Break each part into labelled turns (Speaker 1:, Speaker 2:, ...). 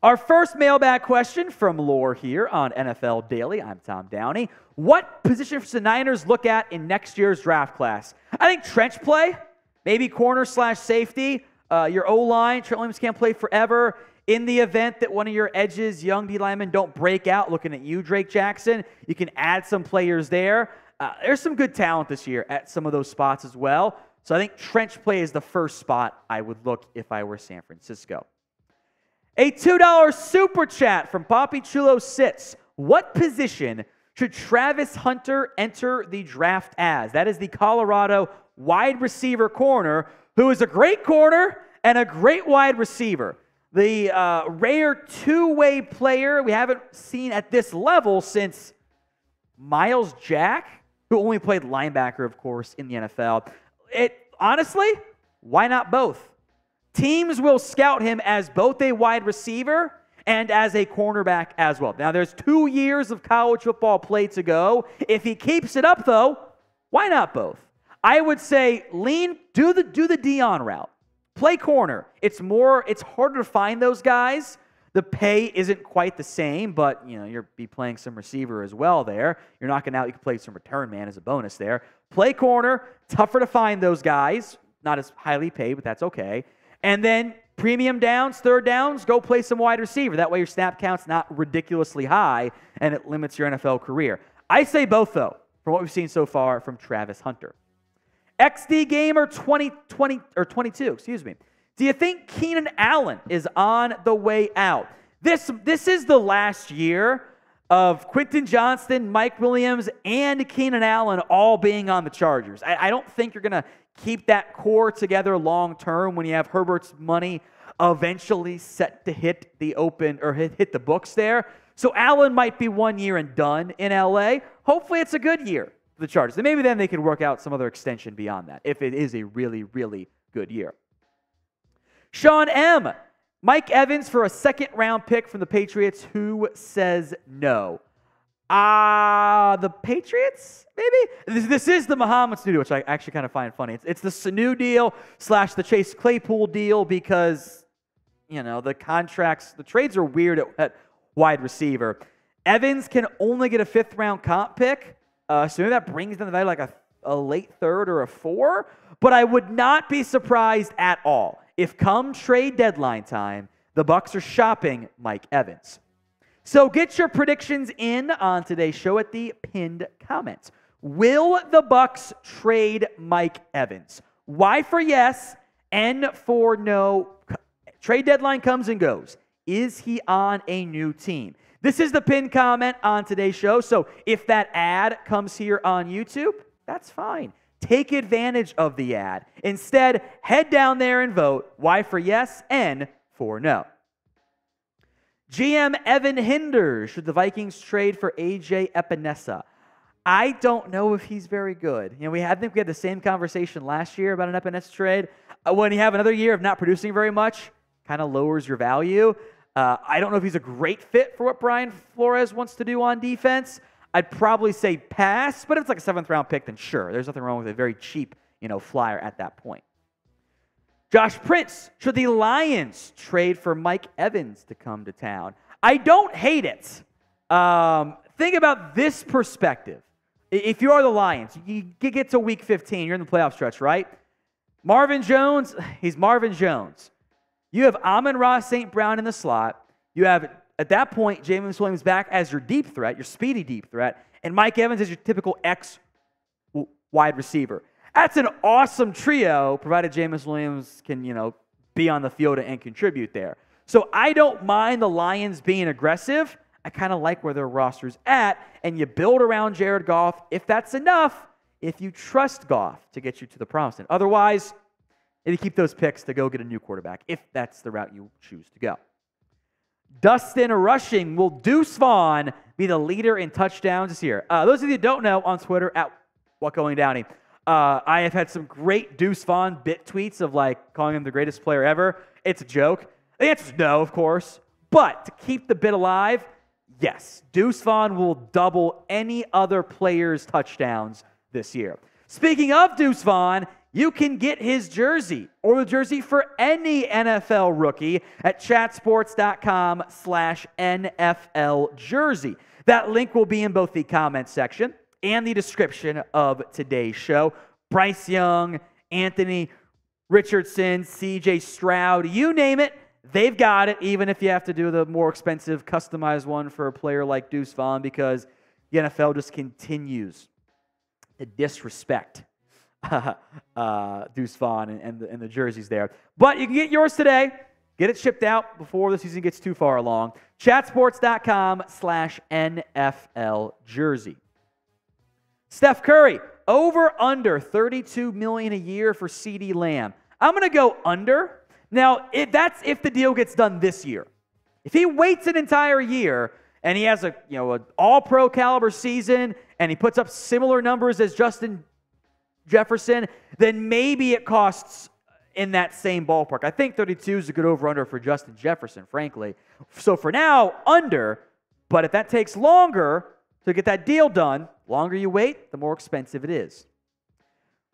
Speaker 1: Our first mailbag question from Lore here on NFL Daily. I'm Tom Downey. What position should the Niners look at in next year's draft class? I think trench play, maybe corner/safety. Your O-line, Trent Williams can't play forever. In the event that one of your edges, young D linemen, don't break out, looking at you, Drake Jackson, you can add some players there. There's some good talent this year at some of those spots as well. So I think trench play is the first spot I would look if I were San Francisco. A $2 super chat from Poppy Chulo Sits. What position should Travis Hunter enter the draft as? That is the Colorado wide receiver corner, who is a great corner and a great wide receiver. The rare two-way player we haven't seen at this level since Miles Jack, who only played linebacker, of course, in the NFL. Honestly, why not both? Teams will scout him as both a wide receiver and as a cornerback as well. Now, there's 2 years of college football play to go. If he keeps it up, though, why not both? I would say do the Deion route. Play corner. It's harder to find those guys. The pay isn't quite the same, but you'll be playing some receiver as well there. You're knocking out, you can play some return man as a bonus there. Play corner, tougher to find those guys. Not as highly paid, but that's okay. And then premium downs, third downs, go play some wide receiver. That way your snap count's not ridiculously high, and it limits your NFL career. I say both, though, from what we've seen so far from Travis Hunter. XD Gamer 22, excuse me. Do you think Keenan Allen is on the way out? This is the last year of Quentin Johnston, Mike Williams, and Keenan Allen all being on the Chargers. I don't think you're going to keep that core together long term when you have Herbert's money eventually set to hit the hit the books there. So Allen might be 1 year and done in LA. Hopefully it's a good year for the Chargers. And maybe then they can work out some other extension beyond that if it is a really, really good year. Sean M. Mike Evans for a second-round pick from the Patriots. Who says no? The Patriots, maybe? This is the Muhammad Sanu deal, which I actually kind of find funny. It's the Sanu deal / the Chase Claypool deal because, the contracts, the trades are weird at wide receiver. Evans can only get a fifth-round comp pick, so maybe that brings down the value like a late third or a 4, but I would not be surprised at all if come trade deadline time, the Bucs are shopping Mike Evans. So get your predictions in on today's show at the pinned comments. Will the Bucs trade Mike Evans? Y for yes, N for no. Trade deadline comes and goes. Is he on a new team? This is the pinned comment on today's show. So if that ad comes here on YouTube, that's fine. Take advantage of the ad. Instead, head down there and vote. Y for yes, N for no. GM Evan Hinders, should the Vikings trade for AJ Epenesa? I don't know if he's very good. I think we had the same conversation last year about an Epenesa trade. When you have another year of not producing very much, kind of lowers your value. I don't know if he's a great fit for what Brian Flores wants to do on defense. I'd probably say pass, but if it's like a 7th-round pick, then sure. There's nothing wrong with a very cheap, flyer at that point. Josh Prince, should the Lions trade for Mike Evans to come to town? I don't hate it. Think about this perspective. If you are the Lions, you get to week 15, you're in the playoff stretch, right? Marvin Jones, he's Marvin Jones. You have Amon-Ra St. Brown in the slot. You have, at that point, Jameis Williams back as your deep threat, your speedy deep threat, and Mike Evans is your typical X wide receiver. That's an awesome trio, provided Jameis Williams can, be on the field and contribute there. So I don't mind the Lions being aggressive. I kind of like where their roster's at, and you build around Jared Goff if that's enough, if you trust Goff to get you to the promised land. Otherwise, you keep those picks to go get a new quarterback, if that's the route you choose to go. Dustin Rushing, will Deuce Vaughn be the leader in touchdowns this year? Those of you who don't know, on Twitter, at WhatGoingDowney, I have had some great Deuce Vaughn bit tweets of calling him the greatest player ever. It's a joke. The answer is no, of course. But to keep the bit alive, yes, Deuce Vaughn will double any other player's touchdowns this year. Speaking of Deuce Vaughn, you can get his jersey or the jersey for any NFL rookie at chatsports.com/NFL jersey. That link will be in both the comments section and the description of today's show. Bryce Young, Anthony Richardson, CJ Stroud, you name it, they've got it, even if you have to do the more expensive customized one for a player like Deuce Vaughn, because the NFL just continues to disrespect Deuce Vaughn and the jerseys there. But you can get yours today. Get it shipped out before the season gets too far along. Chatsports.com/NFL jersey. Steph Curry, over under $32 million a year for CeeDee Lamb. I'm going to go under. Now, that's if the deal gets done this year. If he waits an entire year and he has an all-pro caliber season and he puts up similar numbers as Justin Jefferson, then maybe it costs in that same ballpark. I think 32 is a good over-under for Justin Jefferson, frankly. So for now, under. But if that takes longer to get that deal done, longer you wait, the more expensive it is.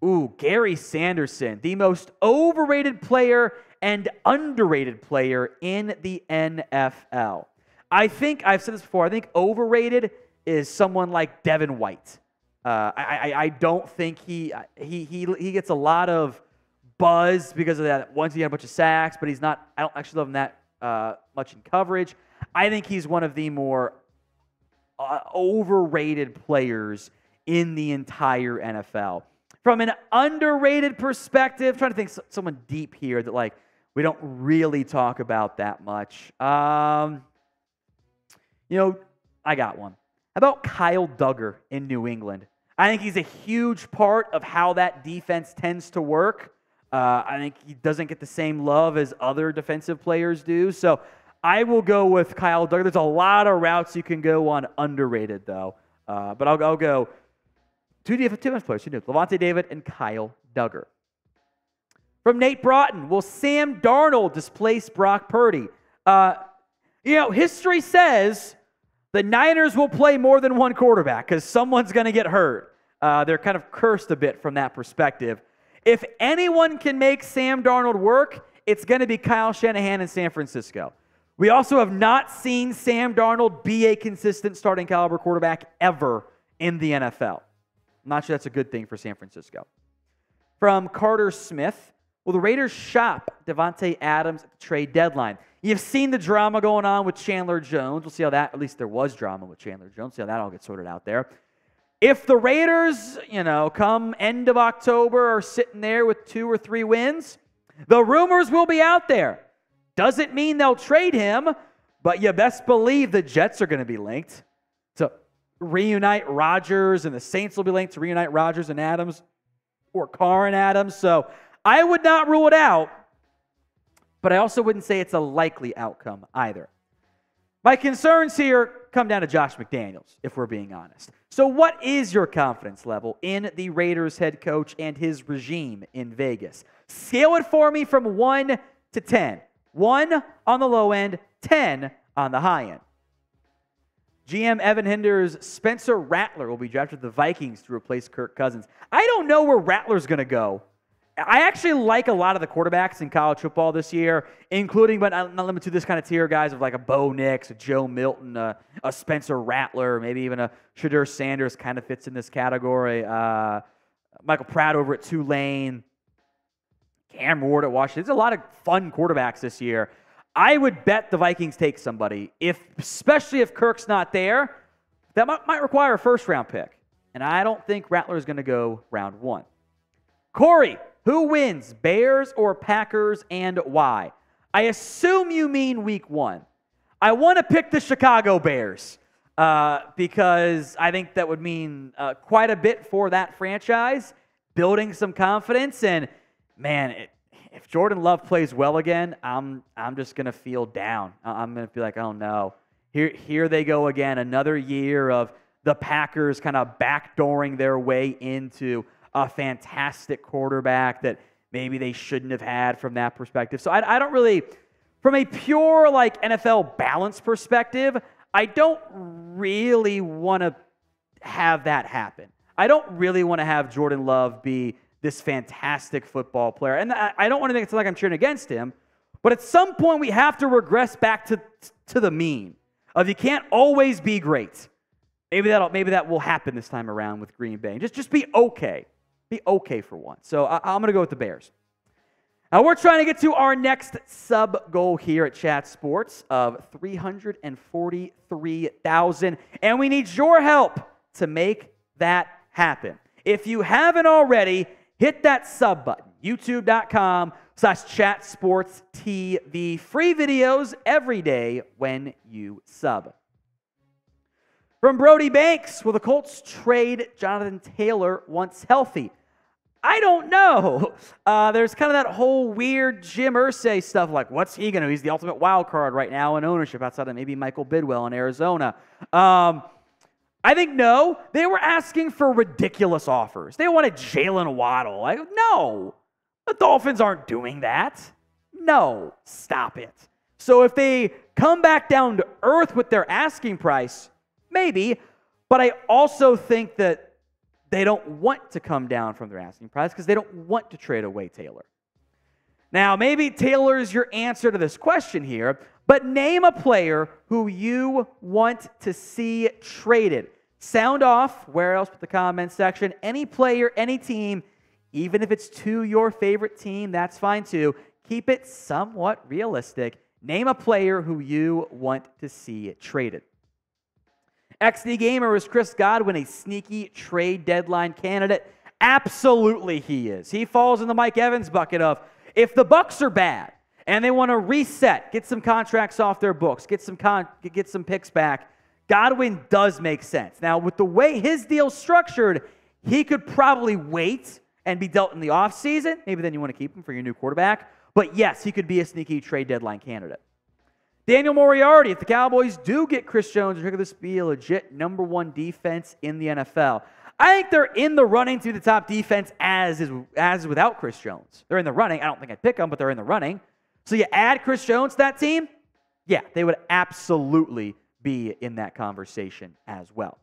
Speaker 1: Ooh, Gary Sanderson, the most overrated player and underrated player in the NFL. I think, I've said this before, I think overrated is someone like Devin White. I don't think he gets a lot of buzz because of that. Once he had a bunch of sacks, but he's not, I don't actually love him that much in coverage. I think he's one of the more overrated players in the entire NFL. From an underrated perspective, trying to think someone deep here that like we don't really talk about that much. I got one. How about Kyle Duggar in New England? I think he's a huge part of how that defense tends to work. I think he doesn't get the same love as other defensive players do. So I will go with Kyle Duggar. There's a lot of routes you can go on underrated, though. But I'll go two defense players. Davante David and Kyle Duggar. From Nate Broughton, will Sam Darnold displace Brock Purdy? History says the Niners will play more than one quarterback because someone's going to get hurt. They're kind of cursed a bit from that perspective. If anyone can make Sam Darnold work, it's going to be Kyle Shanahan in San Francisco. We also have not seen Sam Darnold be a consistent starting caliber quarterback ever in the NFL. I'm not sure that's a good thing for San Francisco. From Carter Smith, will the Raiders shop Davante Adams at the trade deadline? You've seen the drama going on with Chandler Jones. We'll see how that, at least there was drama with Chandler Jones. See how that all gets sorted out there. If the Raiders, come end of October are sitting there with 2 or 3 wins, the rumors will be out there. Doesn't mean they'll trade him, but you best believe the Jets are going to be linked to reunite Rodgers, and the Saints will be linked to reunite Rodgers and Adams, or Carr and Adams. So I would not rule it out, but I also wouldn't say it's a likely outcome either. My concerns here come down to Josh McDaniels, if we're being honest. So what is your confidence level in the Raiders head coach and his regime in Vegas? Scale it for me from 1 to 10. 1 on the low end, 10 on the high end. GM Evan Hinder's Spencer Rattler will be drafted to the Vikings to replace Kirk Cousins. I don't know where Rattler's going to go. I actually like a lot of the quarterbacks in college football this year, including, but not limited to this kind of tier, guys of like a Bo Nix, a Joe Milton, a Spencer Rattler, maybe even a Shedeur Sanders kind of fits in this category. Michael Pratt over at Tulane, Cam Ward at Washington. There's a lot of fun quarterbacks this year. I would bet the Vikings take somebody, especially if Kirk's not there. That might require a first-round pick, and I don't think Rattler is going to go round 1. Corey, who wins, Bears or Packers, and why? I assume you mean week 1. I want to pick the Chicago Bears because I think that would mean quite a bit for that franchise, building some confidence. And, man, if Jordan Love plays well again, I'm just going to feel down. I'm going to be like, oh, no. Here they go again, another year of the Packers kind of backdooring their way into a fantastic quarterback that maybe they shouldn't have had from that perspective. So I don't really, from a pure like NFL balance perspective, I don't really want to have that happen. I don't really want to have Jordan Love be this fantastic football player. And I don't want to make it sound like I'm cheering against him, but at some point we have to regress back to the mean of you can't always be great. Maybe that will happen this time around with Green Bay. Just be okay. Be okay for once. So I'm going to go with the Bears. Now we're trying to get to our next sub goal here at Chat Sports of 343,000, and we need your help to make that happen. If you haven't already, hit that sub button, youtube.com/chatsportstv. Free videos every day when you sub. From Brody Banks, will the Colts trade Jonathan Taylor once healthy? I don't know. There's kind of that whole weird Jim Irsay stuff, like what's he going to do? He's the ultimate wild card right now in ownership outside of maybe Michael Bidwell in Arizona. I think no. They were asking for ridiculous offers. They wanted Jalen Waddle. No. The Dolphins aren't doing that. No. Stop it. So if they come back down to earth with their asking price, maybe. But I also think that they don't want to come down from their asking price because they don't want to trade away Taylor. Now, maybe Taylor is your answer to this question here, but name a player who you want to see traded. Sound off, where else but the comment section. Any player, any team, even if it's to your favorite team, that's fine too. Keep it somewhat realistic. Name a player who you want to see traded. XD Gamer, is Chris Godwin a sneaky trade deadline candidate? Absolutely he is. He falls in the Mike Evans bucket of, if the Bucs are bad and they want to reset, get some contracts off their books, get some picks back, Godwin does make sense. Now, with the way his deal's structured, he could probably wait and be dealt in the offseason. Maybe then you want to keep him for your new quarterback. But yes, he could be a sneaky trade deadline candidate. Daniel Moriarty, if the Cowboys do get Chris Jones, could this be a legit #1 defense in the NFL? I think they're in the running to be the top defense as without Chris Jones. They're in the running. I don't think I'd pick them, but they're in the running. So you add Chris Jones to that team, yeah, they would absolutely be in that conversation as well.